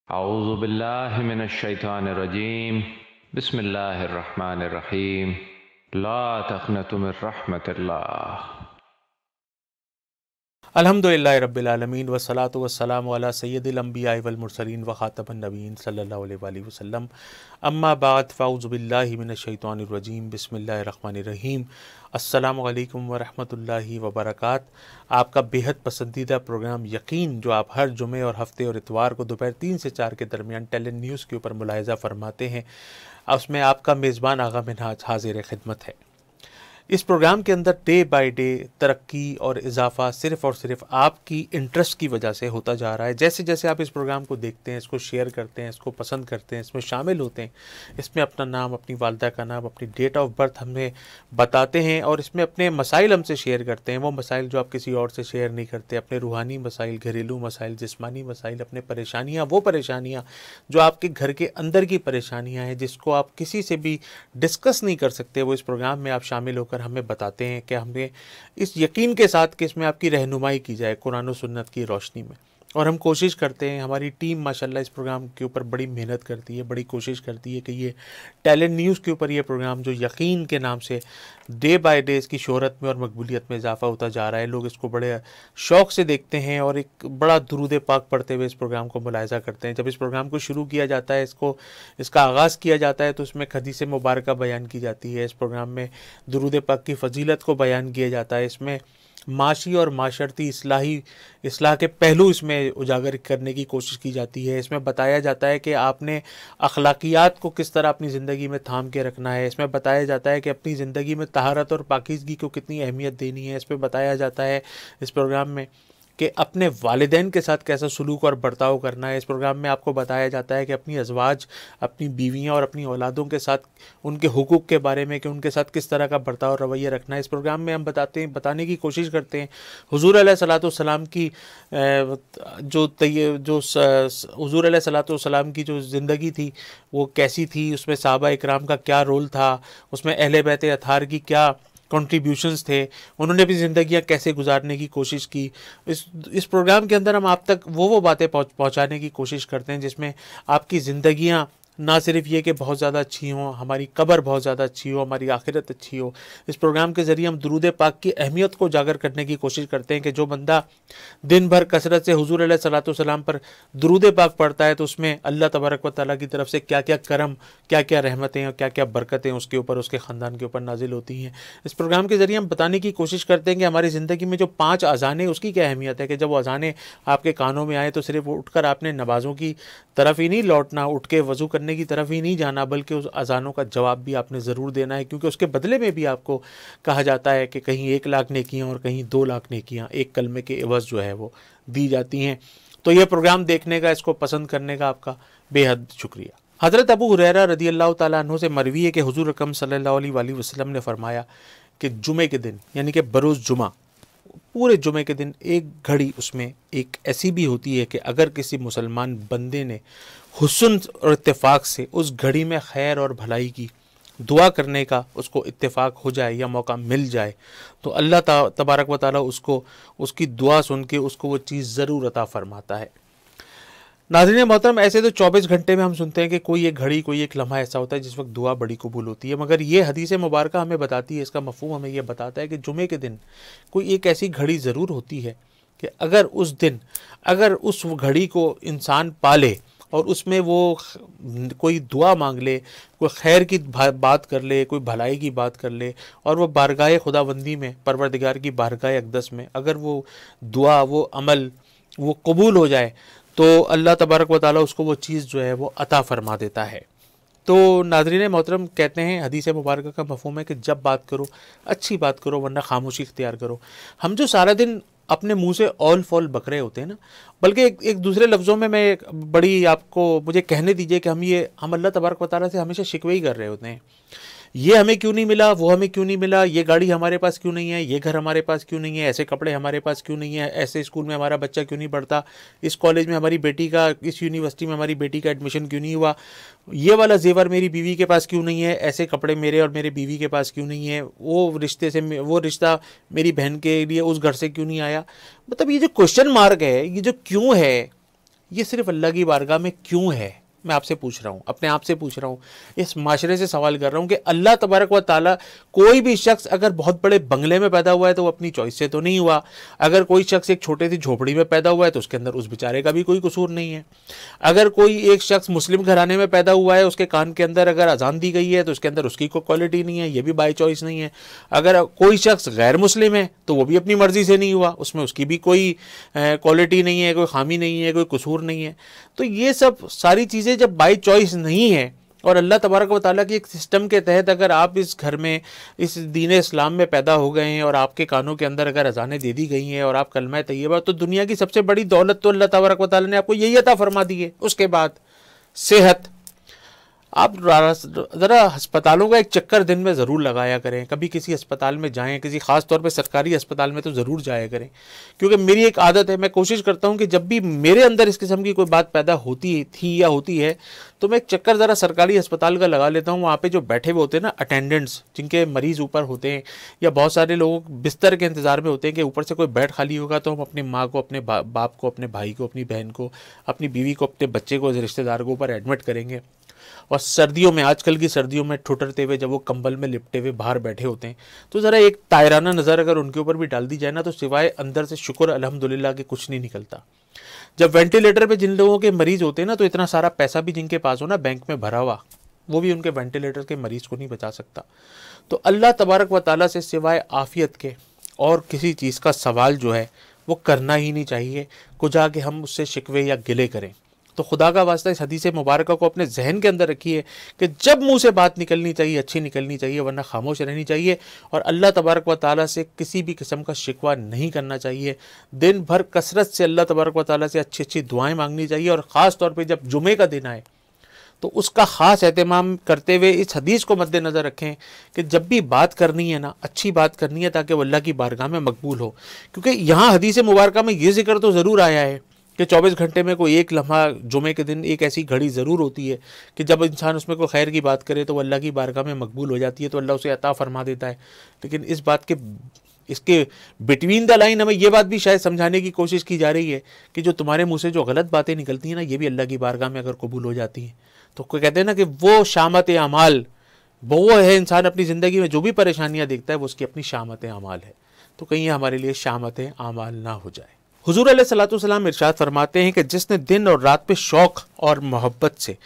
औज़ु बिल्लाहि मिनश शैतानिर रजीम। बिस्मिल्लाहिर रहमानिर रहीम। ला तक़नतु मिर रहमतिल्लाह। अल्हम्दुलिल्लाहि रब्बिल आलमीन वस्सलातु वस्सलामु अला सय्यिदिल अंबियाइ वल मुरसलीन व खातमन नबीय्यीन सल्लल्लाहु अलैहि वसल्लम। अम्मा बाद फ़अऊज़ु बिल्लाहि मिनश शैतानिर रजीम। बिस्मिल्लाहिर रहमानिर रहीम। अस्सलामु अलैकुम व रहमतुल्लाहि व बरकातहू। आपका बेहद पसंदीदा प्रोग्राम यकीन, जो आप हर जुमे और हफ्ते और इतवार को दोपहर 3 से 4 के दरमियान टेलन न्यूज़ के ऊपर मुलाहिज़ा फरमाते हैं, उसमें आपका मेज़बान आगा मिन्हाज हाज़िर खिदमत है। इस प्रोग्राम के अंदर डे बाय डे तरक्की और इजाफा सिर्फ़ और सिर्फ आपकी इंटरेस्ट की वजह से होता जा रहा है। जैसे जैसे आप इस प्रोग्राम को देखते हैं, इसको शेयर करते हैं, इसको पसंद करते हैं, इसमें शामिल होते हैं, इसमें अपना नाम, अपनी वालदा का नाम, अपनी डेट ऑफ बर्थ हमें बताते हैं और इसमें अपने मसाइल हमसे शेयर करते हैं। वो मसाइल जो आप किसी और से शेयर नहीं करते, अपने रूहानी मसाइल, घरेलू मसाइल, जिस्मानी मसाइल, अपने परेशानियाँ, वो परेशानियाँ जो आपके घर के अंदर की परेशानियाँ हैं, जिसको आप किसी से भी डिस्कस नहीं कर सकते, वो इस प्रोग्राम में आप शामिल होकर हमें बताते हैं कि हमें इस यकीन के साथ कि इसमें आपकी रहनुमाई की जाए कुरान और सुन्नत की रोशनी में। और हम कोशिश करते हैं, हमारी टीम माशाल्लाह इस प्रोग्राम के ऊपर बड़ी मेहनत करती है, बड़ी कोशिश करती है कि ये टैलेंट न्यूज़ के ऊपर ये प्रोग्राम जो यकीन के नाम से डे बाय डे इसकी शोहरत में और मकबूलियत में इजाफा होता जा रहा है। लोग इसको बड़े शौक़ से देखते हैं और एक बड़ा दुरूद पाक पढ़ते हुए इस प्रोग्राम को मुलाहिज़ा करते हैं। जब इस प्रोग्राम को शुरू किया जाता है, इसका आगाज़ किया जाता है, तो उसमें हदीस मुबारक बयान की जाती है। इस प्रोग्राम में दुरूद पाक की फ़जीलत को बयान किया जाता है। इसमें माशी और माशरती इस्लाह के पहलू इसमें उजागर करने की कोशिश की जाती है। इसमें बताया जाता है कि आपने अखलाकियात को किस तरह अपनी ज़िंदगी में थाम के रखना है। इसमें बताया जाता है कि अपनी ज़िंदगी में तहारत और पाकीज़गी को कितनी अहमियत देनी है। इसमें बताया जाता है इस प्रोग्राम में कि अपने वालिदैन के साथ कैसा सलूक और बर्ताव करना है। इस प्रोग्राम में आपको बताया जाता है कि अपनी अज़वाज, अपनी बीवियां और अपनी औलादों के साथ उनके हुकूक के बारे में, कि उनके साथ किस तरह का बर्ताव रवैया रखना है। इस प्रोग्राम में हम बताने की कोशिश करते हैं हुज़ूर अलैहिस्सलाम की हुज़ूर अलैहिस्सलाम की जो ज़िंदगी थी वो कैसी थी, उसमें सहाबा इकराम का क्या रोल था, उसमें अहले बैत अताहार की क्या कंट्रीब्यूशंस थे, उन्होंने अपनी ज़िंदगियाँ कैसे गुजारने की कोशिश की। इस प्रोग्राम के अंदर हम आप तक वो बातें पहुँचाने की कोशिश करते हैं जिसमें आपकी ज़िंदगियाँ ना सिर्फ ये कि बहुत ज़्यादा अच्छी हों, हमारी कब्र बहुत ज़्यादा अच्छी हो, हमारी आखिरत अच्छी हो। इस प्रोग्राम के ज़रिए हम दुरूद पाक की अहमियत को उजागर करने की कोशिश करते हैं कि जो बंदा दिन भर कसरत से हुज़ूर अलैहिस्सलाम पर दुरूद पाक पढ़ता है, तो उसमें अल्लाह तबारक व तआला की तरफ से क्या क्या करम, क्या क्या रहमतें और क्या क्या बरकतें उसके ऊपर, उसके ख़ानदान के ऊपर नाजिल होती हैं। इस प्रोग्राम के ज़रिए हम बताने की कोशिश करते हैं कि हमारी ज़िंदगी में जो 5 अज़ानें, उसकी क्या अहमियत है, कि जब वो अज़ानें आपके कानों में आए तो सिर्फ उठकर आपने नमाज़ों की तरफ ही नहीं लौटना, उठ के वज़ू करने की तरफ ही नहीं जाना, बल्कि उस अज़ानों का जवाब भी आपने ज़रूर देना है, क्योंकि उसके बदले में भी आपको कहा जाता है कि कहीं 1 लाख नेकियां और कहीं 2 लाख नेकियां एक कलमे के एवज़ जो है वो दी जाती हैं। तो ये प्रोग्राम देखने का, इसको पसंद करने का आपका बेहद शुक्रिया। हज़रत अबू हुरैरा रज़ी अल्लाह तआला अन्हु से मरवी है कि हुज़ूर अकरम सल्लल्लाहु अलैहि वसल्लम ने फरमाया कि जुमे के दिन, यानी कि बरोज़ जुमा, पूरे जुमे के दिन एक घड़ी उसमें एक ऐसी भी होती है कि अगर किसी मुसलमान बंदे ने हुस्न और इत्तेफाक से उस घड़ी में खैर और भलाई की दुआ करने का उसको इत्तेफाक हो जाए या मौका मिल जाए, तो अल्लाह तबारक व तआला उसको उसकी दुआ सुन के उसको वो चीज़ ज़रूर अता फरमाता है। नाज़रीन मोहतरम, ऐसे तो 24 घंटे में हम सुनते हैं कि कोई एक घड़ी, कोई एक लम्हा ऐसा होता है जिस वक्त दुआ बड़ी कबूल होती है, मगर ये हदीस मुबारक हमें बताती है, इसका मफ़हूम हमें यह बताता है कि जुमे के दिन कोई एक ऐसी घड़ी ज़रूर होती है कि अगर उस दिन, अगर उस घड़ी को इंसान पाले और उसमें वो कोई दुआ मांग ले, कोई खैर की बात कर ले, कोई भलाई की बात कर ले, और वो बारगाह खुदाबंदी में, परवरदिगार की बारगाह अक़दस में अगर वो दुआ, वो अमल वो कबूल हो जाए, तो अल्लाह तबारक व तआला उसको वो चीज़ जो है वो अता फ़रमा देता है। तो नाज़रीन मोहतरम, कहते हैं हदीस मुबारक का मफ़हूम है कि जब बात करो, अच्छी बात करो, वरना खामोशी इख्तियार करो। हम जो सारा दिन अपने मुंह से ऑल फॉल बक रहे होते हैं ना, बल्कि एक दूसरे लफ्ज़ों में मैं बड़ी आपको मुझे कहने दीजिए कि हम अल्लाह तबारक व तआला से हमेशा शिकवे ही कर रहे होते हैं। ये हमें क्यों नहीं मिला, वो हमें क्यों नहीं मिला, ये गाड़ी हमारे पास क्यों नहीं है, ये घर हमारे पास क्यों नहीं है, ऐसे कपड़े हमारे पास क्यों नहीं है, ऐसे स्कूल में हमारा बच्चा क्यों नहीं पढ़ता, इस कॉलेज में हमारी बेटी का, इस यूनिवर्सिटी में हमारी बेटी का एडमिशन क्यों नहीं हुआ, ये वाला जेवर मेरी बीवी के पास क्यों नहीं है, ऐसे कपड़े मेरे और मेरे बीवी के पास क्यों नहीं है, वो रिश्ता मेरी बहन के लिए उस घर से क्यों नहीं आया। मतलब ये जो क्वेश्चन मार्क है, ये जो क्यों है, ये सिर्फ अल्लाह की बारगाह में क्यों है? मैं आपसे पूछ रहा हूँ, अपने आप से पूछ रहा हूँ, इस माशरे से सवाल कर रहा हूँ कि अल्लाह तबारक व ताला, कोई भी शख्स अगर बहुत बड़े बंगले में पैदा हुआ है तो वो अपनी चॉइस से तो नहीं हुआ। अगर कोई शख्स एक छोटी सी झोपड़ी में पैदा हुआ है तो उसके अंदर उस बेचारे का भी कोई कसूर नहीं है। अगर कोई एक शख्स मुस्लिम घराने में पैदा हुआ है, उसके कान के अंदर अगर अजान दी गई है तो उसके अंदर उसकी कोई क्वालिटी नहीं है, ये भी बाई चॉइस नहीं है। अगर कोई शख्स गैर मुस्लिम है तो वो भी अपनी मर्जी से नहीं हुआ, उसमें उसकी भी कोई क्वालिटी नहीं है, कोई खामी नहीं है, कोई कसूर नहीं है। तो ये सब सारी चीज़ें जब बाई चॉइस नहीं है और अल्लाह तबारक व ताला की एक सिस्टम के तहत अगर आप इस घर में, इस दीन इस्लाम में पैदा हो गए हैं और आपके कानों के अंदर अगर अजानें दे दी गई हैं और आप कलमा तैयबा, तो दुनिया की सबसे बड़ी दौलत तो अल्लाह तबारक व ताला ने आपको यही अता फरमा दी है। उसके बाद सेहत। आप ज़रा अस्पतालों का एक चक्कर दिन में ज़रूर लगाया करें, कभी किसी अस्पताल में जाएं, किसी ख़ास तौर पे सरकारी अस्पताल में तो ज़रूर जाया करें। क्योंकि मेरी एक आदत है, मैं कोशिश करता हूं कि जब भी मेरे अंदर इस किस्म की कोई बात पैदा होती थी या होती है तो मैं एक चक्कर ज़रा सरकारी अस्पताल का लगा लेता हूँ। वहाँ पे जो बैठे हुए होते हैं ना अटेंडेंट्स, जिनके मरीज़ ऊपर होते हैं, या बहुत सारे लोग बिस्तर के इंतज़ार में होते हैं कि ऊपर से कोई बेड खाली होगा तो हम अपनी माँ को, अपने बाप को, अपने भाई को, अपनी बहन को, अपनी बीवी को, अपने बच्चे को, रिश्तेदार को ऊपर एडमिट करेंगे। और सर्दियों में, आजकल की सर्दियों में ठुठरते हुए जब वो कंबल में लिपटे हुए बाहर बैठे होते हैं, तो ज़रा एक तायराना नज़र अगर उनके ऊपर भी डाल दी जाए ना, तो सिवाय अंदर से शुक्र अल्हम्दुलिल्लाह के कुछ नहीं निकलता। जब वेंटिलेटर पे जिन लोगों के मरीज़ होते हैं ना, तो इतना सारा पैसा भी जिनके पास हो ना बैंक में भरा हुआ, वो भी उनके वेंटिलेटर के मरीज़ को नहीं बचा सकता। तो अल्लाह तबारक व ताला से सिवाय आफ़ियत के और किसी चीज़ का सवाल जो है वो करना ही नहीं चाहिए, कुछ आके हम उससे शिकवे या गिले करें। तो खुदा का वास्ता इस हदीस मुबारक को अपने जहन के अंदर रखिए कि जब मुंह से बात निकलनी चाहिए अच्छी निकलनी चाहिए, वरना खामोश रहनी चाहिए। और अल्लाह तबारक व ताला से किसी भी किस्म का शिकवा नहीं करना चाहिए। दिन भर कसरत से अल्लाह तबारक व ताला से अच्छी अच्छी दुआएं मांगनी चाहिए। और ख़ास तौर पर जब जुमे का दिन आए तो उसका ख़ास एहतमाम करते हुए इस हदीस को मद्देनज़र रखें कि जब भी बात करनी है ना, अच्छी बात करनी है ताकि वो अल्लाह की बारगाह में मकबूल हो। क्योंकि यहाँ हदीस मुबारक में ये जिक्र तो ज़रूर आया है कि 24 घंटे में कोई एक लम्हा, जुमे के दिन एक ऐसी घड़ी ज़रूर होती है कि जब इंसान उसमें कोई खैर की बात करे तो वो अल्लाह की बारगाह में मकबूल हो जाती है, तो अल्लाह उसे अता फरमा देता है। लेकिन इस बात के, इसके बिटवीन द लाइन हमें ये बात भी शायद समझाने की कोशिश की जा रही है कि जो तुम्हारे मुँह से जो गलत बातें निकलती हैं ना, ये भी अल्लाह की बारगाह में अगर कबूल हो जाती हैं तो कोई कहते हैं ना कि वो शामत अमाल, वो है इंसान अपनी ज़िंदगी में जो भी परेशानियाँ देखता है वो उसकी अपनी शामत अमाल है। तो कहीं हमारे लिए शामत अमाल ना हो जाए। हुजूर अलैहिस्सलाम इरशाद फरमाते हैं कि जिसने दिन और रात पे शौक़ और मोहब्बत से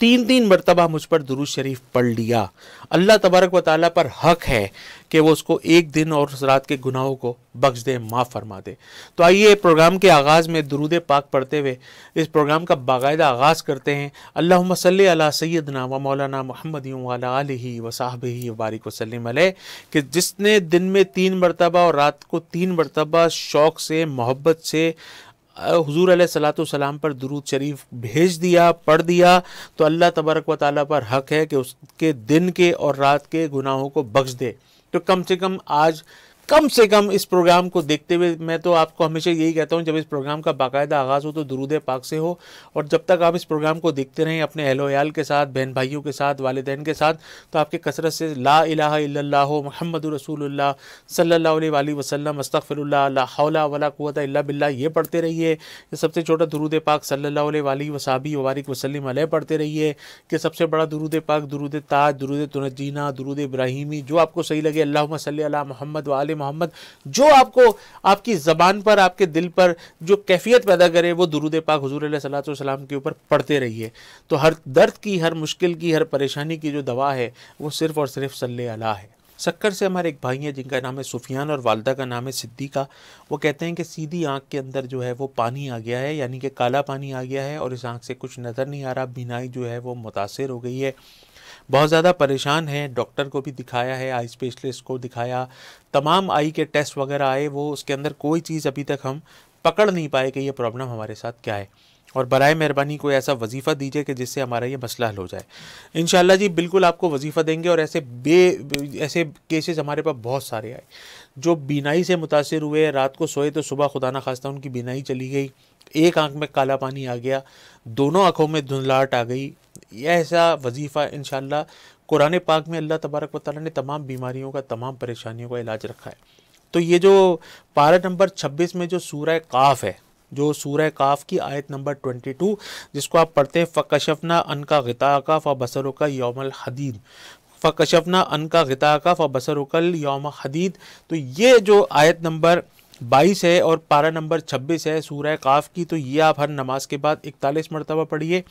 3-3 मरतबा मुझ पर दुरूद शरीफ पढ़ लिया, अल्लाह तबारक व ताला पर हक है कि वो उसको एक दिन और रात के गुनाहों को बख्श दे, माफ़ फरमा दे। तो आइए प्रोग्राम के आगाज़ में दुरूद पाक पढ़ते हुए इस प्रोग्राम का बाकायदा आगाज़ करते हैं। अल्लाहुम्मा सल्ली अला सय्यदना व मौलाना मुहम्मद व अला आलिहि व सहबिहि व बारिक वसल्लिम अलैहि, कि जिसने दिन में 3 मरतबा और रात को 3 मरतबा शौक़ से, मोहब्बत से हुजूर अलैहिस्सलाम पर दुरूद शरीफ भेज दिया, पढ़ दिया, तो अल्लाह तबारक व ताला पर हक है कि उसके दिन के और रात के गुनाहों को बख्श दे। तो कम से कम आज, कम से कम इस प्रोग्राम को देखते हुए मैं तो आपको हमेशा यही कहता हूँ, जब इस प्रोग्राम का बाकायदा आगाज़ हो तो दुरूद पाक से हो। और जब तक आप इस प्रोग्राम को देखते रहें अपने अहलो याल के साथ, बहन भाइयों के साथ, वालिदैन के साथ, तो आपके कसरत से ला इलाहा इल्लल्लाह मुहम्मदुर रसूलुल्लाह सल्लल्लाहु अलैहि वसल्लम अस्तगफिरुल्लाह ला हौला वला कुव्वता इल्ला बिल्लाह ये पढ़ते रहिए। ये सबसे छोटा दुरूद पाक सल्लल्लाहु अलैहि वसहबिहि व बारिक वसल्लिम अलैहि पढ़ते रहिए। कि सबसे बड़ा दुरूद पाक दुरूद ताज, दुरूद तुनजीना, दुरूद इब्राहिमी, जो आपको सही लगे, अल्लाहुम्मा सल्ली अला मुहम्मद व आले मोहम्मद, जो आपको आपकी ज़बान पर, आपके दिल पर जो कैफियत पैदा करे, वो दुरूद पाक हुजूर अलैहिस्सलाम के ऊपर पढ़ते रहिए। तो हर दर्द की, हर मुश्किल की, हर परेशानी की जो दवा है वो सिर्फ़ और सिर्फ सल्ले अला है। सक्कर से हमारे एक भाई हैं जिनका नाम है सुफियान और वालदा का नाम है सिद्दीका। वो कहते हैं कि सीधी आँख के अंदर जो है वो पानी आ गया है, यानी कि काला पानी आ गया है और इस आँख से कुछ नज़र नहीं आ रहा, बीनाई जो है वो मुतासिर हो गई है, बहुत ज़्यादा परेशान है। डॉक्टर को भी दिखाया है, आई स्पेशलिस्ट को दिखाया, तमाम आई के टेस्ट वगैरह आए, वो उसके अंदर कोई चीज़ अभी तक हम पकड़ नहीं पाए कि ये प्रॉब्लम हमारे साथ क्या है। और बराए मेहरबानी कोई ऐसा वजीफ़ा दीजिए कि जिससे हमारा ये मसला हल हो जाए। इंशाअल्लाह जी बिल्कुल आपको वजीफ़ा देंगे। और ऐसे ऐसे केसेस हमारे पास बहुत सारे आए जो बीनाई से मुतासिर हुए, रात को सोए तो सुबह खुदा न खास्ता उनकी बीनाई चली गई, एक आँख में काला पानी आ गया, दोनों आँखों में धुंधलाहट आ गई। ऐसा वजीफ़ा इंशाअल्लाह कुरान पाक में अल्लाह तबारक व तआला ने तमाम बीमारियों का, तमाम परेशानियों का इलाज रखा है। तो ये जो पारा नंबर 26 में जो सूरह काफ है, जो सूरह काफ की आयत नंबर 22, जिसको आप पढ़ते हैं फ़कशफ़ना अनका ग़िताअका फ़बसरुका यौमल हदीद, फ़कशफ़ना अनका ग़िताअका फ़बसरुकल यौम हदीद। तो ये जो आयत नंबर 22 है और पारा नंबर 26 है सूरह काफ की, तो ये आप हर नमाज के बाद 41 मरतबा पढ़िए।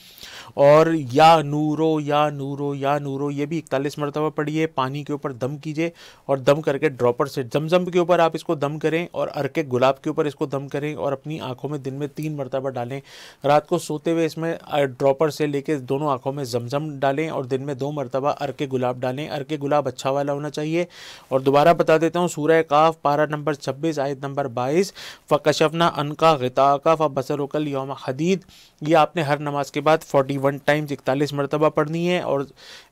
और या नूरो या नूरो या नूरो ये भी 41 मरतबा पढ़िए। पानी के ऊपर दम कीजिए और दम करके ड्रॉपर से जमजम के ऊपर आप इसको दम करें और अर्के गुलाब के ऊपर इसको दम करें और अपनी आंखों में दिन में 3 मरतबा डालें। रात को सोते हुए इसमें ड्रॉपर से लेके दोनों आंखों में जमजम डालें और दिन में 2 मरतबा अर्के गुलाब डालें। अर्के गुलाब अच्छा वाला होना चाहिए। और दोबारा बता देता हूँ, सूरह काफ पारा नंबर 26 आयत नंबर 22, फ़कशफ़ना अनका ग़िताअका फ़बसरुकल यौम हदीद, ये आपने हर नमाज के बाद 41 टाइम्स 41 मरतबा पढ़नी है। और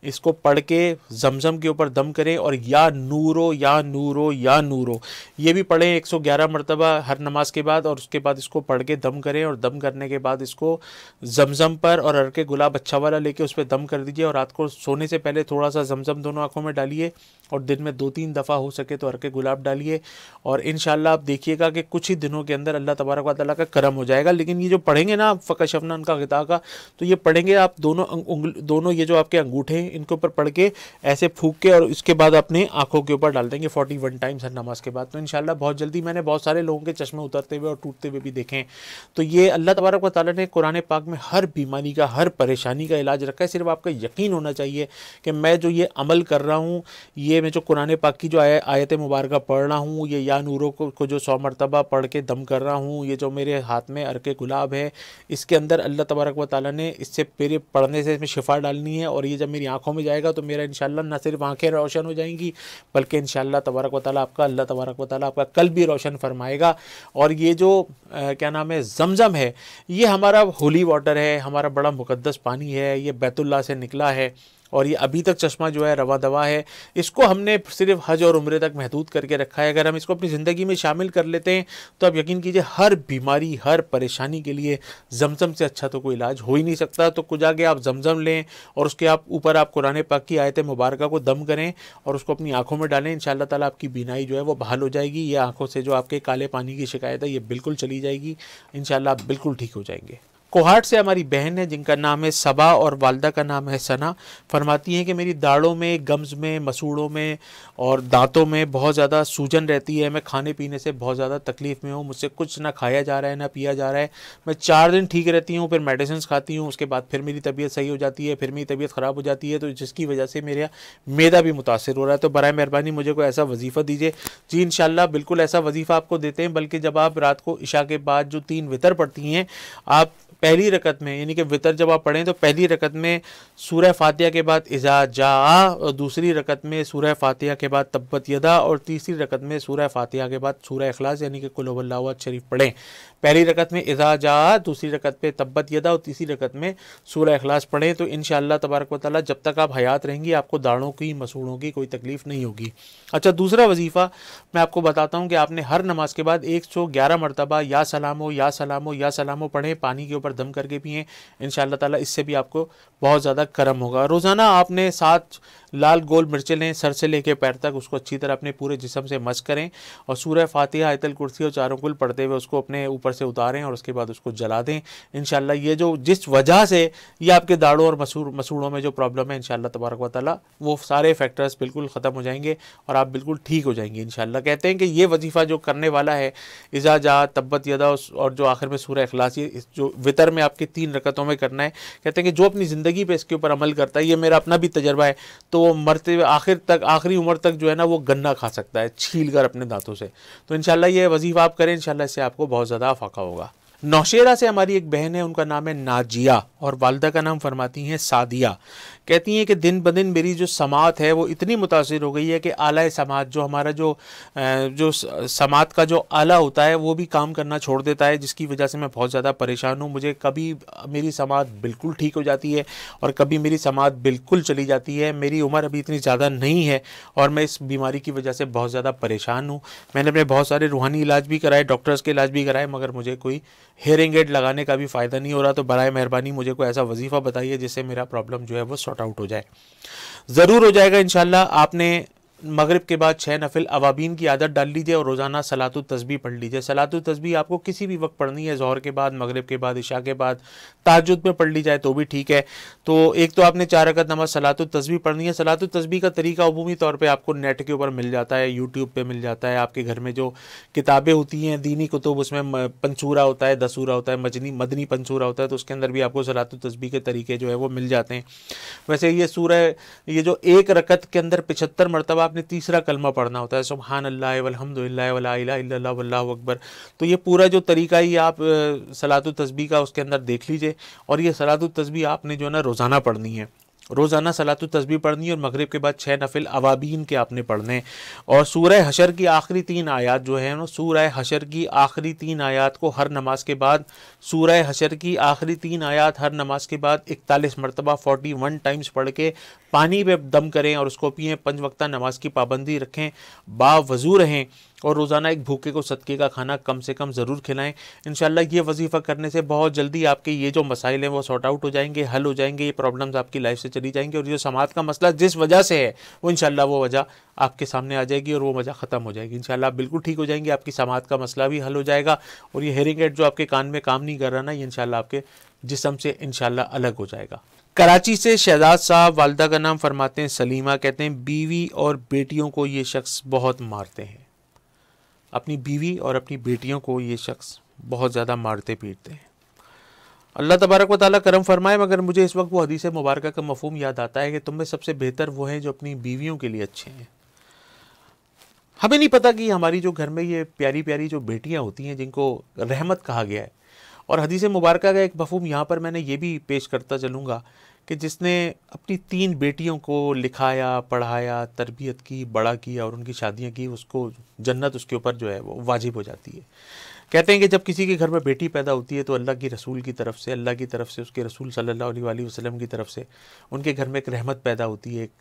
इसको पढ़ के जमजम के ऊपर दम करें और या नूरो या नूरो या नूरो ये भी पढ़ें 111 मरतबा हर नमाज के बाद। और उसके बाद इसको पढ़ के दम करें और दम करने के बाद इसको जमजम पर और अर्के गुलाब अच्छा वाला लेके उस पर दम कर दीजिए। और रात को सोने से पहले थोड़ा सा जमजम दोनों आँखों में डालिए और दिन में 2-3 दफ़ा हो सके तो अर्के गुलाब डालिए। और इंशाल्लाह आप देखिएगा कि कुछ ही दिनों के अंदर अल्लाह तबारक व तआला का करम हो जाएगा। लेकिन ये जो पढ़ेंगे ना फ़कशफ़ना अनका ग़िताअका, तो ये पढ़ेंगे आप दोनों ये जो आपके अंगूठे हैं इनके ऊपर पढ़ के ऐसे फूंक के और इसके बाद अपने आंखों के ऊपर डाल देंगे 41 टाइम्स हर नमाज के बाद। तो इंशाल्लाह बहुत जल्दी, मैंने बहुत सारे लोगों के चश्मे उतरते हुए और टूटते हुए भी देखे हैं। तो ये अल्लाह तबारक व तआला ने कुरान पाक में हर बीमारी का, हर परेशानी का इलाज रखा है। सिर्फ आपका यकीन होना चाहिए कि मैं जो ये अमल कर रहा हूँ, ये मैं जो कुरान पाक की जो आयत मुबारक पढ़ रहा हूँ, ये या नूरों को जो 100 मरतबा पढ़ के दम कर रहा हूँ, ये जो मेरे हाथ में अर्के गुलाब है, इसके अंदर अल्लाह तबारक व तआला ने इससे मेरे पढ़ने से इसमें शिफा डालनी है। और ये जब मेरी आंखों में जाएगा तो मेरा इंशाल्लाह न सिर्फ आंखें रोशन हो जाएंगी, बल्कि इंशाल्लाह तबारक व तआला अल्लाह तबारक व तआला आपका कल्ब भी रोशन फरमाएगा। और ये जो क्या नाम है, जमजम है, ये हमारा होली वाटर है, हमारा बड़ा मुकद्दस पानी है, ये बैतुल्लाह से निकला है और ये अभी तक चश्मा जो है रवा दवा है। इसको हमने सिर्फ हज और उम्रे तक महदूद करके रखा है। अगर हम इसको अपनी ज़िंदगी में शामिल कर लेते हैं तो आप यकीन कीजिए हर बीमारी, हर परेशानी के लिए जमजम से अच्छा तो कोई इलाज हो ही नहीं सकता। तो कुछ आगे आप जमजम लें और उसके ऊपर आप कुरान पाक की आयत मुबारक को दम करें और उसको अपनी आंखों में डालें। इंशाअल्लाह ताला आपकी बीनाई जो है वो बहाल हो जाएगी। ये आंखों से जो आपके काले पानी की शिकायत है ये बिल्कुल चली जाएगी। इंशाअल्लाह आप बिल्कुल ठीक हो जाएंगे। कोहाट से हमारी बहन है जिनका नाम है सबा और वालदा का नाम है सना। फरमाती हैं कि मेरी दाढ़ों में, गम्स में, मसूड़ों में और दांतों में बहुत ज़्यादा सूजन रहती है। मैं खाने पीने से बहुत ज़्यादा तकलीफ़ में हूँ। मुझसे कुछ ना खाया जा रहा है ना पिया जा रहा है। मैं 4 दिन ठीक रहती हूँ, फिर मेडिसिन खाती हूँ, उसके बाद फिर मेरी तबीयत सही हो जाती है, फिर मेरी तबीयत ख़राब हो जाती है, तो जिसकी वजह से मेरा मैदा भी मुतासर हो रहा है। तो बराए मेहरबानी मुझे कोई ऐसा वजीफ़ा दीजिए। जी इंशाल्लाह बिल्कुल ऐसा वजीफ़ा आपको देते हैं। बल्कि जब आप रात को इशा के बाद जो 3 वितर पढ़ती हैं, आप पहली रकत में, यानी कि वितर जब आप पढ़ें तो पहली रकत में सूरह फातिहा के बाद इज़ा जा, और दूसरी रकत में सूरह फातिहा के बाद तब्बत यदा, और तीसरी रकत में सूरह फातिहा के बाद सूरह इखलास यानी कि कुल हुवल्लाहु अहद शरीफ पढ़ें। पहली रकत में इज़ा जा, दूसरी रकत में तब्बत यदा और तीसरी रकत में सूरह इखलास पढ़ें। तो इंशाअल्लाह तबारक व तआला जब तक आप हयात रहेंगी आपको दाढ़ों की, मसूड़ों की कोई तकलीफ़ नहीं होगी। अच्छा, दूसरा वजीफ़ा मैं आपको बताता हूँ कि आपने हर नमाज के बाद 111 मरतबा या सलामो या सलामो या सलामो पढ़ें। पानी के ऊपर दम करके पिएँ। इंशाअल्लाह ताला इससे भी आपको बहुत ज़्यादा करम होगा। रोज़ाना आपने 7 लाल गोल मिर्चें लें, सर से लेके पैर तक, उसको अच्छी तरह अपने पूरे जिस्म से मस करें और सूरह फातिहा, आयतल कुर्सी और चारों कुल पढ़ते हुए उसको अपने ऊपर से उतारें और उसके बाद उसको जला दें। इंशाअल्लाह ये जो जिस वजह से ये आपके दाढ़ों और मसूड़ों में जो प्रॉब्लम है, इंशाअल्लाह तबारक व तआला वो सारे फैक्टर्स बिल्कुल ख़त्म हो जाएंगे और आप बिल्कुल ठीक हो जाएंगे इंशाअल्लाह। कहते हैं कि ये वजीफ़ा जो करने वाला है, इज़ा जा, तब्बत यदा और जो आखिर में सूरह इखलास, ये जो वितर में आपकी 3 रकतों में करना है। कहते हैं कि जो अपनी ज़िंदगी पे इसके ऊपर अमल करता है, ये मेरा अपना भी तजर्बा है, तो वो मरते हुए आखिरी उम्र तक जो है ना वो गन्ना खा सकता है छील कर अपने दांतों से। तो इंशाल्लाह ये वजीफ़ा आप करें, इंशाल्लाह इससे आपको बहुत ज़्यादा फ़ायदा होगा। नौशेरा से हमारी एक बहन है, उनका नाम है नाजिया और वालदा का नाम फरमाती हैं सादिया। कहती हैं कि दिन ब दिन मेरी जो समात है वो इतनी मुतासिर हो गई है कि आला समात, जो हमारा जो समात का जो आला होता है वो भी काम करना छोड़ देता है, जिसकी वजह से मैं बहुत ज़्यादा परेशान हूँ। मुझे कभी मेरी समात बिल्कुल ठीक हो जाती है और कभी मेरी समात बिल्कुल चली जाती है। मेरी उम्र अभी इतनी ज़्यादा नहीं है और मैं इस बीमारी की वजह से बहुत ज़्यादा परेशान हूँ। मैंने अपने बहुत सारे रूहानी इलाज भी कराए, डॉक्टर्स के इलाज भी कराए, मगर मुझे कोई हेयरिंग एड लगाने का भी फ़ायदा नहीं हो रहा। तो बराए मेहरबानी मुझे कोई ऐसा वजीफ़ा बताइए जिससे मेरा प्रॉब्लम जो है वो सॉर्ट आउट हो जाए। ज़रूर हो जाएगा इंशाल्लाह। आपने मगरिब के बाद 6 नफिल अवाबीन की आदत डाल लीजिए और रोज़ाना सलातुत तस्बीह पढ़ लीजिए। सलातुत तस्बीह आपको किसी भी वक्त पढ़नी है, ज़ोहर के बाद, मगरिब के बाद, इशा के बाद, तहज्जुद में पढ़ ली जाए तो भी ठीक है। तो एक तो आपने 4 रकात नमाज सलातुत तस्बीह पढ़नी है। सलातुत तस्बीह का तरीका अमूमी तौर पर आपको नेट के ऊपर मिल जाता है, यूट्यूब पर मिल जाता है। आपके घर में जो किताबें होती हैं दीनी कुतुब, उसमें पंसूरा होता है, दसूरा होता है, मदनी पंसूरा होता है, तो उसके अंदर भी आपको सलातुत तस्बीह के तरीके जो है वो मिल जाते हैं। वैसे ये जो एक रकत के अंदर 75 मरतबा आपने तीसरा कलमा पढ़ना होता है, सुबहान अल्लाह वल्हम्दुलिल्लाह वला इलाहा इल्लल्लाह वल्लाहु अकबर। तो ये पूरा जो तरीका ही आप सलातुत तस्बीह का उसके अंदर देख लीजिए। और ये सलातुत तस्बीह आपने जो है ना रोज़ाना पढ़नी है, रोज़ाना सलातुत तस्बीह पढ़नी है। और मगरिब के बाद 6 नफिल अवाबीन के आपने पढ़ने हैं। और सूरह हशर की आखिरी 3 आयात जो है ना, सूरह हशर की आखिरी 3 आयात को हर नमाज के बाद, सूरह हशर की आखिरी 3 आयात हर नमाज के बाद 41 मरतबा 41 टाइम्स पढ़ के पानी पे दम करें और उसको पिएँ। 5 वक्ता नमाज की पाबंदी रखें, बावज़ू रहें और रोज़ाना एक भूखे को सदके का खाना कम से कम ज़रूर खिलाएं। इंशाल्लाह ये वजीफ़ा करने से बहुत जल्दी आपके ये जो मसाइल हैं वो सॉर्ट आउट हो जाएंगे, हल हो जाएंगे, ये प्रॉब्लम्स आपकी लाइफ से चली जाएंगी। और जो समाज का मसला जिस वजह से है वो इंशाल्लाह वो वजह आपके सामने आ जाएगी और वो वजह ख़त्म हो जाएगी। इंशाल्लाह आप बिल्कुल ठीक हो जाएंगे, आपकी समाज का मसला भी हल हो जाएगा। और ये हेयरिंग एड जो आपके कान में काम नहीं कर रहा ना, ये इंशाल्लाह आपके जिस्म से इंशाल्लाह अलग हो जाएगा। कराची से शहजाद साहब, वालदा का नाम फरमाते हैं सलीमा, कहते हैं बीवी और बेटियों को ये शख्स बहुत मारते हैं। अपनी बीवी और अपनी बेटियों को ये शख्स बहुत ज़्यादा मारते पीटते हैं। अल्लाह तबारक व तआला करम फरमाए। मगर मुझे इस वक्त वो हदीस मुबारक का मफ़हूम याद आता है कि तुम में सबसे बेहतर वो हैं जो अपनी बीवियों के लिए अच्छे हैं। हमें नहीं पता कि हमारी जो घर में ये प्यारी प्यारी जो बेटियां होती हैं जिनको रहमत कहा गया है। और हदीस मुबारक का एक मफ़हूम यहाँ पर मैंने ये भी पेश करता चलूँगा कि जिसने अपनी 3 बेटियों को लिखाया, पढ़ाया, तरबियत की, बड़ा किया और उनकी शादियाँ की, उसको जन्नत उसके ऊपर जो है वो वाजिब हो जाती है। कहते हैं कि जब किसी के घर में बेटी पैदा होती है तो अल्लाह की रसूल की तरफ से, अल्लाह की तरफ से, उसके रसूल सल्लल्लाहु अलैहि वसल्लम की तरफ से उनके घर में एक रहमत पैदा होती है, एक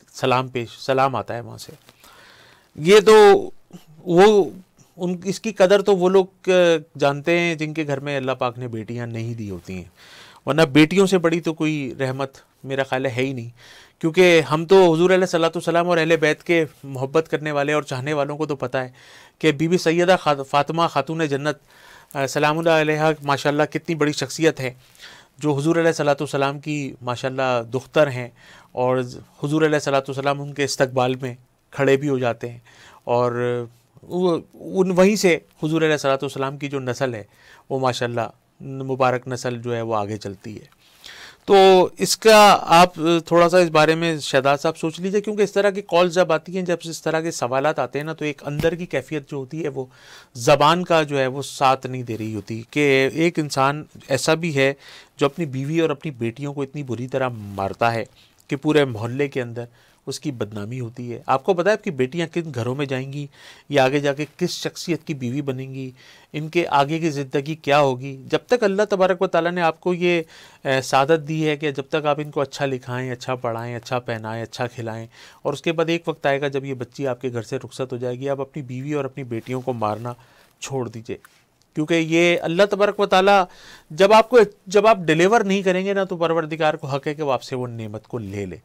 सलाम आता है वहाँ से। ये तो वो इसकी कदर तो वो लोग जानते हैं जिनके घर में अल्लाह पाक ने बेटियां नहीं दी होती हैं, वरना बेटियों से बड़ी तो कोई रहमत मेरा ख्याल है ही नहीं। क्योंकि हम तो हुजूर अलैहिस्सलाम और अहले बैत के मोहब्बत करने वाले और चाहने वालों को तो पता है कि बीबी सैयदा फ़ातिमा खातून जन्नत सलामुल्लाह अलैहा माशाल्लाह कितनी बड़ी शख्सियत है, जो हुजूर अलैहिस्सलाम की माशाल्लाह दुख्तर हैं। और हुजूर अलैहिस्सलाम उनके इस्तकबाल में खड़े भी हो जाते हैं और वहीं से हुजूर अलैहिस्सलाम की जो नस्ल है वो माशाल्लाह मुबारक नस्ल जो है वो आगे चलती है। तो इसका आप थोड़ा सा इस बारे में शहजाद साहब सोच लीजिए, क्योंकि इस तरह की कॉल जब आती हैं, जब इस तरह के सवालात आते हैं ना, तो एक अंदर की कैफियत जो होती है वो ज़बान का जो है वो साथ नहीं दे रही होती कि एक इंसान ऐसा भी है जो अपनी बीवी और अपनी बेटियों को इतनी बुरी तरह मारता है कि पूरे मोहल्ले के अंदर उसकी बदनामी होती है। आपको पता है आपकी बेटियां किन घरों में जाएंगी, या आगे जाके किस शख्सियत की बीवी बनेंगी, इनके आगे की ज़िंदगी क्या होगी। जब तक अल्लाह तबारक व तआला ने आपको ये सादत दी है कि जब तक आप इनको अच्छा लिखाएं, अच्छा पढ़ाएं, अच्छा पहनाएं, अच्छा खिलाएं, और उसके बाद एक वक्त आएगा जब ये बच्ची आपके घर से रुखसत हो जाएगी, आप अपनी बीवी और अपनी बेटियों को मारना छोड़ दीजिए। क्योंकि ये अल्लाह तबारक व तआला जब आप डिलीवर नहीं करेंगे ना, तो परवरदिगार को हक़ है कि वो आपसे वो नेमत को ले ले।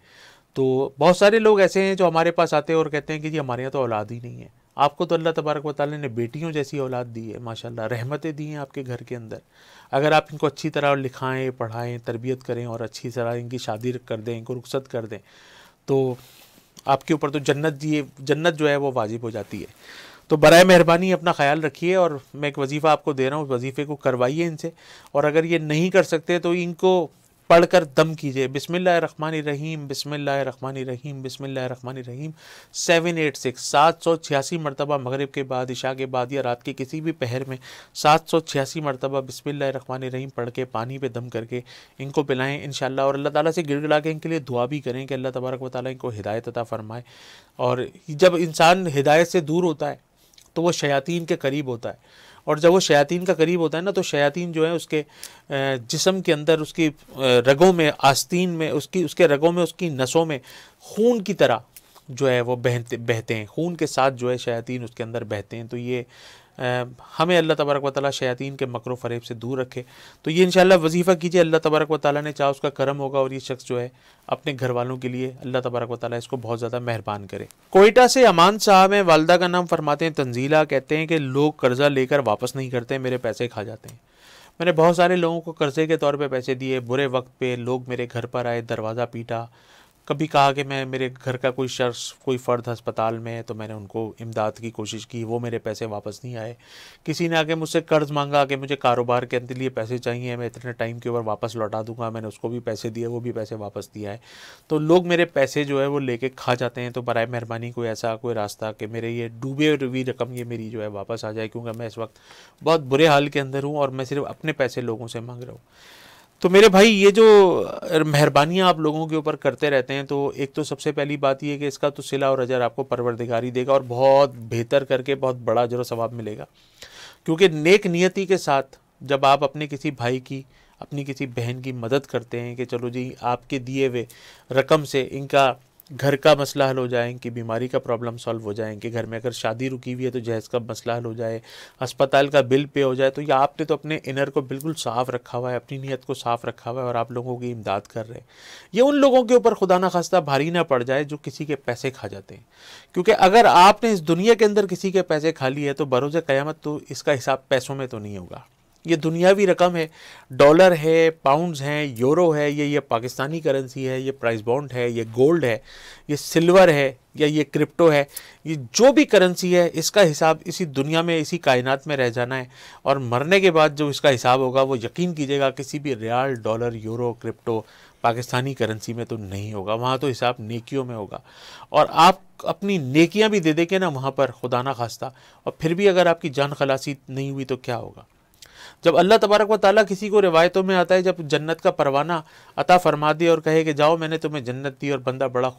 तो बहुत सारे लोग ऐसे हैं जो हमारे पास आते हैं और कहते हैं कि जी हमारे यहाँ तो औलाद ही नहीं है। आपको तो अल्लाह तबारक व तआला ने बेटियों जैसी औलाद दी है, माशाल्लाह रहमतें दी हैं आपके घर के अंदर। अगर आप इनको अच्छी तरह लिखाएं, पढ़ाएं, तरबियत करें और अच्छी तरह इनकी शादी कर दें, इनको रुखसत कर दें, तो आपके ऊपर तो जन्नत जो है वो वाजिब हो जाती है। तो बराए मेहरबानी अपना ख्याल रखिए, और मैं एक वजीफ़ा आपको दे रहा हूँ, उस वजीफ़े को करवाइए इनसे। और अगर ये नहीं कर सकते तो इनको पढ़कर दम कीजिए, बिस्मिल्लाहिर्रहमानिर्रहीम, बिस्मिल्लाहिर्रहमानिर्रहीम, बिस्मिल्लाहिर्रहमानिर्रहीम 786 मरतबा मगरिब के बाद, इशा के बाद, या रात के किसी भी पहर में 786 मरतबा बिस्मिल्लाहिर्रहमानिर्रहीम पढ़ के पानी पे दम करके इनको पिलाएं इंशाअल्लाह। और अल्लाह ताला से गिड़गिड़ा के इनके लिए दुआ भी करें कि अल्लाह तबारक व तआला इनको हिदायत अता फरमाए। और जब इंसान हिदायत से दूर होता है तो वो शयातीन के करीब होता है, और जब वो शयातीन का करीब होता है ना, तो शयातीन जो है उसके जिस्म के अंदर, उसकी रगों में, आस्तीन में, उसके रगों में, उसकी नसों में खून की तरह जो है वो बहते हैं, खून के साथ जो है शयातीन उसके अंदर बहते हैं। तो ये हमें अल्लाह तबारक व तआला शयातीन के मकरो फ़रेब से दूर रखे। तो ये इंशाअल्लाह वजीफ़ा कीजिए, अल्लाह तबारक व तआला ने चाहा उसका करम होगा और ये शख्स जो है अपने घर वालों के लिए अल्लाह तबारक व तआला इसको बहुत ज़्यादा मेहरबान करे। कोयटा से अमान साहब हैं, वालदा का नाम फरमाते हैं तंजीला, कहते हैं कि लोग कर्ज़ा लेकर वापस नहीं करते, मेरे पैसे खा जाते हैं। मैंने बहुत सारे लोगों को कर्ज़े के तौर पे पैसे दिए, बुरे वक्त पे लोग मेरे घर पर आए, दरवाज़ा पीटा, कभी कहा कि मैं मेरे घर का कोई शख्स कोई फ़र्द अस्पताल में है तो मैंने उनको इमदाद की कोशिश की, वो मेरे पैसे वापस नहीं आए। किसी ने आके मुझसे कर्ज़ मांगा कि मुझे कारोबार के लिए पैसे चाहिए, मैं इतने टाइम के ऊपर वापस लौटा दूंगा, मैंने उसको भी पैसे दिए, वो भी पैसे वापस दिया है। तो लोग मेरे पैसे जो है वो लेके खा जाते हैं। तो बराए मेहरबानी कोई ऐसा कोई रास्ता कि मेरे ये डूबे हुई रकम ये मेरी जो है वापस आ जाए, क्योंकि मैं इस वक्त बहुत बुरे हाल के अंदर हूँ और मैं सिर्फ अपने पैसे लोगों से मांग रहा हूँ। तो मेरे भाई ये जो मेहरबानियाँ आप लोगों के ऊपर करते रहते हैं, तो एक तो सबसे पहली बात ये है कि इसका तो सिला और अजर आपको परवरदिगारी देगा और बहुत बेहतर करके बहुत बड़ा अजर व सवाब मिलेगा। क्योंकि नेक नियति के साथ जब आप अपने किसी भाई की, अपनी किसी बहन की मदद करते हैं कि चलो जी आपके दिए हुए रकम से इनका घर का मसला हल हो जाए, इनकी बीमारी का प्रॉब्लम सॉल्व हो जाए, इनके घर में अगर शादी रुकी हुई है तो जहेज़ का मसला हल हो जाए, अस्पताल का बिल पे हो जाए, तो ये आपने तो अपने इनर को बिल्कुल साफ़ रखा हुआ है, अपनी नीयत को साफ़ रखा हुआ है और आप लोगों की इमदाद कर रहे हैं। ये उन लोगों के ऊपर खुदा ना खास्ता भारी ना पड़ जाए जो किसी के पैसे खा जाते हैं। क्योंकि अगर आपने इस दुनिया के अंदर किसी के पैसे खा लिए तो बरोज़ क़यामत तो इसका हिसाब पैसों में तो नहीं होगा। ये दुनियावी रकम है, डॉलर है, पाउंड्स हैं, यूरो है, ये पाकिस्तानी करेंसी है, ये प्राइस बॉन्ड है, ये गोल्ड है, ये सिल्वर है या ये क्रिप्टो है, ये जो भी करेंसी है इसका हिसाब इसी दुनिया में, इसी कायनात में रह जाना है। और मरने के बाद जो इसका हिसाब होगा वो यकीन कीजिएगा किसी भी riyal, dollar, euro, crypto, Pakistani currency में तो नहीं होगा। वहाँ तो हिसाब नेकियों में होगा और आप अपनी नेकियां भी दे देंगे ना वहाँ पर खुदा ना खास्ता, और फिर भी अगर आपकी जान खलासी नहीं हुई तो क्या होगा। जब अल्लाह तबारक व ताला किसी को रिवायतों में आता है जब जन्नत का परवाना अता फरमा दे और कहे कि जाओ मैंने तुम्हें जन्नत दी, और बंदा बड़ा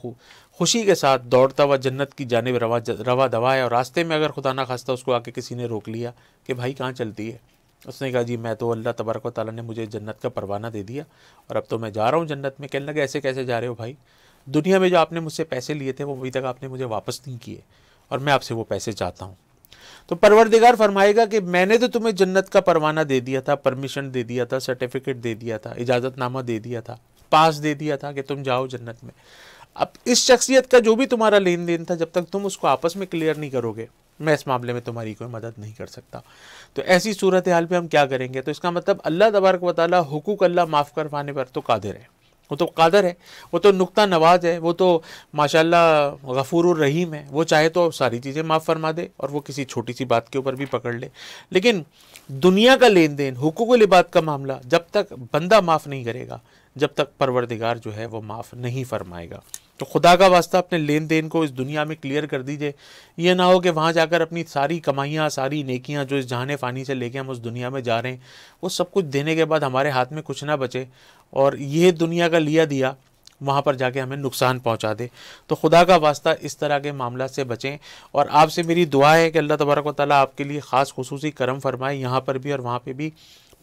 खुशी के साथ दौड़ता हुआ जन्नत की जानिब रवा दवा है, और रास्ते में अगर खुदा ना खास्ता उसको आके किसी ने रोक लिया कि भाई कहाँ चलती है, उसने कहा जी मैं तो अल्लाह तबारक व ताला ने मुझे जन्नत का परवाना दे दिया और अब तो मैं जा रहा हूँ जन्नत में। कहने लगे ऐसे कैसे जा रहे हो भाई, दुनिया में जो आपने मुझसे पैसे लिए थे वो अभी तक आपने मुझे वापस नहीं किए और मैं आपसे वो पैसे चाहता हूँ। तो परवरदिगार फरमाएगा कि मैंने तो तुम्हें जन्नत का परवाना दे दिया था, परमिशन दे दिया था, सर्टिफिकेट दे दिया था, इजाज़तनामा दे दिया था, पास दे दिया था कि तुम जाओ जन्नत में। अब इस शख्सियत का जो भी तुम्हारा लेन देन था, जब तक तुम उसको आपस में क्लियर नहीं करोगे मैं इस मामले में तुम्हारी कोई मदद नहीं कर सकता। तो ऐसी सूरत हाल पे हम क्या करेंगे। तो इसका मतलब अल्लाह तबारक व तआला हुकूक अल्लाह माफ़ करवाने पर तो कादिर है, वो तो कादर है, वो तो नुक्ता नवाज है, वो तो माशाल्लाह गफूरुर रहीम है। वो चाहे तो सारी चीज़ें माफ़ फरमा दे और वो किसी छोटी सी बात के ऊपर भी पकड़ ले। लेकिन दुनिया का लेन देन, हुकूकुल इबाद का मामला जब तक बंदा माफ़ नहीं करेगा, जब तक परवरदिगार जो है वो माफ़ नहीं फरमाएगा। तो खुदा का वास्ता अपने लेन देन को इस दुनिया में क्लियर कर दीजिए। ये ना हो कि वहाँ जाकर अपनी सारी कमाइयाँ, सारी नेकियाँ जो इस जहान फ़ानी से लेके हम उस दुनिया में जा रहे हैं, वो सब कुछ देने के बाद हमारे हाथ में कुछ ना बचे और ये दुनिया का लिया दिया वहाँ पर जाके हमें नुकसान पहुँचा दे। तो खुदा का वास्ता इस तरह के मामला से बचें। और आपसे मेरी दुआ है कि अल्लाह तबारक व तआला आपके लिए ख़ास खुसूसी करम फरमाए, यहाँ पर भी और वहाँ पर भी।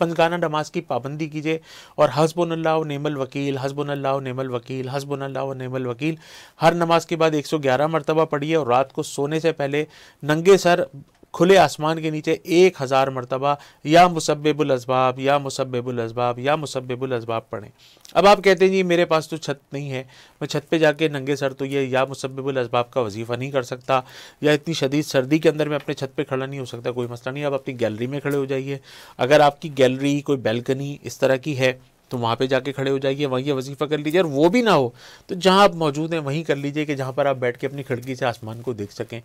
पंजगाना नमाज की पाबंदी कीजिए और हस्बुनल्लाह व निअमल वकील, हस्बुनल्लाह व निअमल वकील, हस्बुनल्लाह व निअमल वकील हर नमाज के बाद 111 मरतबा पढ़िए और रात को सोने से पहले नंगे सर खुले आसमान के नीचे 1000 मरतबा या मुसब्बिबुल अस्बाब, या मुसब्बिबुल अस्बाब, या मुसब्बिबुल अस्बाब पढ़ें। अब आप कहते हैं जी मेरे पास तो छत नहीं है, मैं छत पे जाके नंगे सर तो ये या मुसब्बिबुल अस्बाब का वजीफ़ा नहीं कर सकता, या इतनी शदीद सर्दी के अंदर मैं अपने छत पे खड़ा नहीं हो सकता। कोई मसला नहीं, आप अपनी गैलरी में खड़े हो जाइए। अगर आपकी गैलरी कोई बैल्कनी इस तरह की है तो वहाँ पे जाके खड़े हो जाइए, वहीं वजीफ़ा कर लीजिए। और वो भी ना हो तो जहाँ आप मौजूद हैं वहीं कर लीजिए कि जहाँ पर आप बैठ के अपनी खिड़की से आसमान को देख सकें।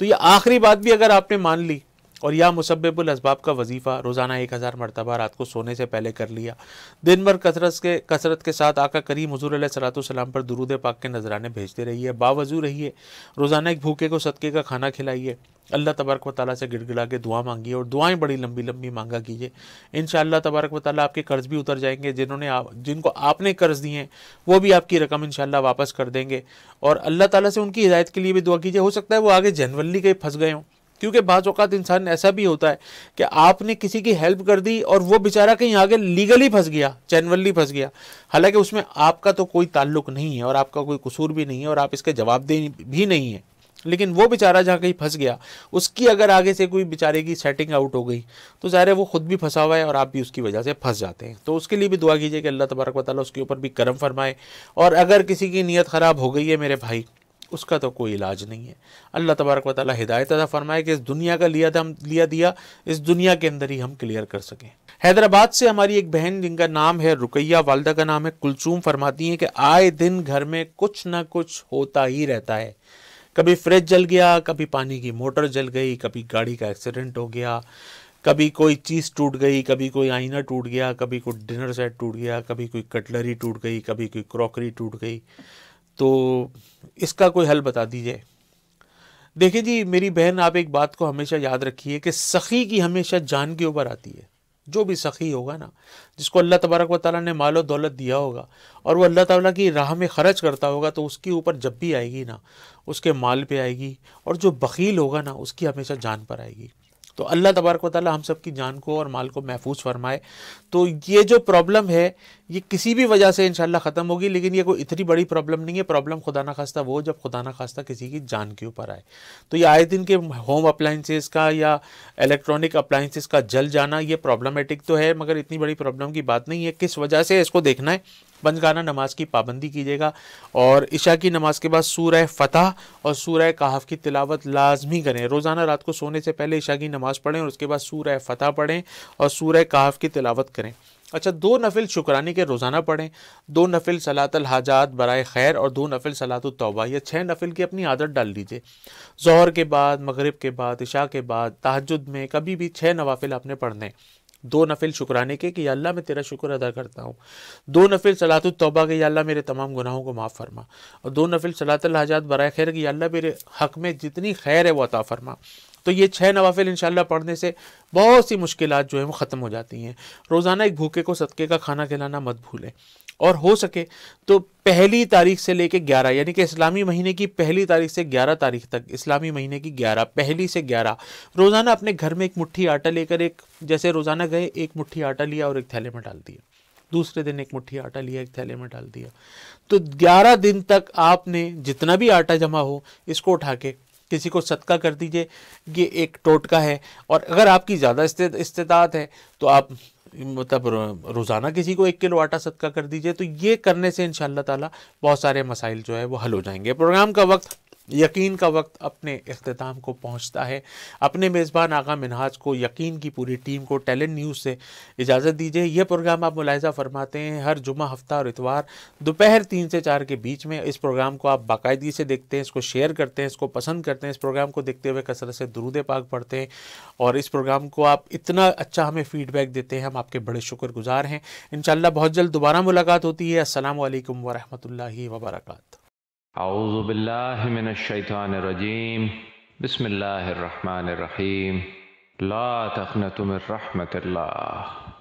तो ये आखिरी बात भी अगर आपने मान ली और या मुसब्बिबुल अस्बाब का वजीफ़ा रोज़ाना 1000 मरतबा रात को सोने से पहले कर लिया, दिन भर कसरत के साथ आका करीम हुज़ूर अलैहिस्सलातु वस्सलाम पर दुरूद पाक के नजराने भेजते रहिए, बावजू रहिए, रोज़ाना एक भूखे को सदक़े का खाना खिलाइए, अल्लाह तबारक व तआला से गिड़गिड़ा के दुआ मांगिए और दुआएं बड़ी लंबी लंबी मांगा कीजिए। इंशाअल्लाह तबारक व तआला आपके कर्ज़ भी उतर जाएंगे। जिनको आपने कर्ज़ दिए हैं वो भी आपकी रकम इंशाअल्लाह वापस कर देंगे। और अल्लाह ताला से उनकी हिदायत के लिए भी दुआ कीजिए। हो सकता है वो आगे जेन्युइनली कहीं फंस गए हों, क्योंकि बाज़ औक़ात इंसान ऐसा भी होता है कि आपने किसी की हेल्प कर दी और वो बेचारा कहीं आगे लीगली फंस गया, जेन्युइनली फंस गया, हालांकि उसमें आपका तो कोई ताल्लुक नहीं है और आपका कोई कसूर भी नहीं है और आप इसके जवाबदेह भी नहीं है। लेकिन वो बेचारा जहाँ कहीं फंस गया, उसकी अगर आगे से कोई बेचारे की सेटिंग आउट हो गई तो ज़ाहिर है वो खुद भी फंसा हुआ है और आप भी उसकी वजह से फंस जाते हैं। तो उसके लिए भी दुआ कीजिए कि अल्लाह तबारक व तआला उसके ऊपर भी करम फरमाए। और अगर किसी की नीयत ख़राब हो गई है मेरे भाई, उसका तो कोई इलाज नहीं है। अल्लाह तबारक व तआला हिदायत अता फरमाए कि इस दुनिया का लिया दिया इस दुनिया के अंदर ही हम क्लियर कर सकें। हैदराबाद से हमारी एक बहन जिनका नाम है रुकैया, वालदा का नाम है कुलसूम, फरमाती हैं कि आए दिन घर में कुछ ना कुछ होता ही रहता है। कभी फ्रिज जल गया, कभी पानी की मोटर जल गई, कभी गाड़ी का एक्सीडेंट हो गया, कभी कोई चीज़ टूट गई, कभी कोई आईना टूट गया, कभी कोई डिनर सेट टूट गया, कभी कोई कटलरी टूट गई, कभी कोई क्रॉकरी टूट गई। तो इसका कोई हल बता दीजिए। देखिए जी मेरी बहन, आप एक बात को हमेशा याद रखिए कि सखी की हमेशा जान के ऊपर आती है। जो भी सखी होगा ना, जिसको अल्लाह तबारक व तआला ने मालो दौलत दिया होगा और वो अल्लाह ताला की राह में ख़र्च करता होगा, तो उसके ऊपर जब भी आएगी ना, उसके माल पे आएगी। और जो बख़ील होगा ना, उसकी हमेशा जान पर आएगी। तो अल्लाह तबारक व तआला हम सब की जान को और माल को महफूज फरमाए। तो ये जो प्रॉब्लम है ये किसी भी वजह से इंशाल्लाह ख़त्म होगी, लेकिन ये कोई इतनी बड़ी प्रॉब्लम नहीं है। प्रॉब्लम खुदा ना खास्ता वो जब खुदा ना खास्ता किसी की जान के ऊपर आए। तो ये आए दिन के होम अप्लाइंसेस का या इलेक्ट्रॉनिक अप्लाइंसेस का जल जाना ये प्रॉब्लमेटिक तो है, मगर इतनी बड़ी प्रॉब्लम की बात नहीं है। किस वजह से इसको देखना है। पंजगाना नमाज की पाबंदी कीजिएगा और इशा की नमाज के बाद सूरह फतह और सूरह कहफ की तिलावत लाजमी करें। रोज़ाना रात को सोने से पहले इशा की नमाज़ पढ़ें और उसके बाद सूरह फतह पढ़ें और सूरह कहफ की तिलावत करें। अच्छा, 2 नफिल शुक्रानी के रोज़ाना पढ़ें, 2 नफिल सलातुल हाजात बराए खैर और 2 नफिल सलातुत तौबा। ये 6 नफिल की अपनी आदत डाल लीजिए। ज़ोहर के बाद, मगरिब के बाद, इशा के बाद, तहज्जुद में कभी भी 6 नवाफिल आपने पढ़ने। 2 नफिल शुक्राने के कि या अल्लाह मैं तेरा शुक्र अदा करता हूँ। 2 नफिल सलातुत तौबा के या अल्लाह मेरे तमाम गुनाहों को माफ़ फरमा। और 2 नफिल सलातुल हाजात बराए खैर की या अल्लाह मेरे हक़ में जितनी खैर है वो अता फरमा। तो ये 6 नवाफिल इंशाअल्लाह पढ़ने से बहुत सी मुश्किलात जो है वो ख़त्म हो जाती हैं। रोज़ाना एक भूखे को सदक़े का खाना खिलाना मत भूलें। और हो सके तो पहली तारीख से लेके 11 यानी कि इस्लामी महीने की पहली तारीख से 11 तारीख तक, इस्लामी महीने की 11 पहली से 11 रोज़ाना अपने घर में एक मुट्ठी आटा लेकर, एक जैसे रोज़ाना गए एक मुट्ठी आटा लिया और एक थैले में डाल दिया, दूसरे दिन एक मुट्ठी आटा लिया एक थैले में डाल दिया। तो 11 दिन तक आपने जितना भी आटा जमा हो इसको उठा के किसी को सदका कर दीजिए। ये एक टोटका है। और अगर आपकी ज़्यादा इस्तेताअत है तो आप मतलब रोज़ाना किसी को 1 किलो आटा सदका कर दीजिए। तो ये करने से इंशाअल्लाह ताला बहुत सारे मसाइल जो है वो हल हो जाएंगे। प्रोग्राम का वक्त, यकीन का वक्त अपने इख्तिताम को पहुंचता है। अपने मेज़बान आगा मिनहाज को, यकीन की पूरी टीम को, टैलेंट न्यूज़ से इजाज़त दीजिए। यह प्रोग्राम आप मुलाहिज़ा फरमाते हैं हर जुमा, हफ्ता और इतवार दोपहर 3 से 4 के बीच में। इस प्रोग्राम को आप बाकायदगी से देखते हैं, इसको शेयर करते हैं, इसको पसंद करते हैं। इस प्रोग्राम को देखते हुए कसरत से दुरूद पाक पढ़ते हैं और इस प्रोग्राम को आप इतना अच्छा हमें फ़ीडबैक देते हैं, हम आपके बड़े शुक्रगुजार हैं। इंशाअल्लाह बहुत जल्द दोबारा मुलाकात होती है। अस्सलामु अलैकुम व रहमतुल्लाहि व बरकातहू। औज़ु बिल्लाहि मिनश शैतानिर रजीम। बिस्मिल्लाहिर रहमानिर रहीम। ला तक़नतु मिर रहमतिल्लाह।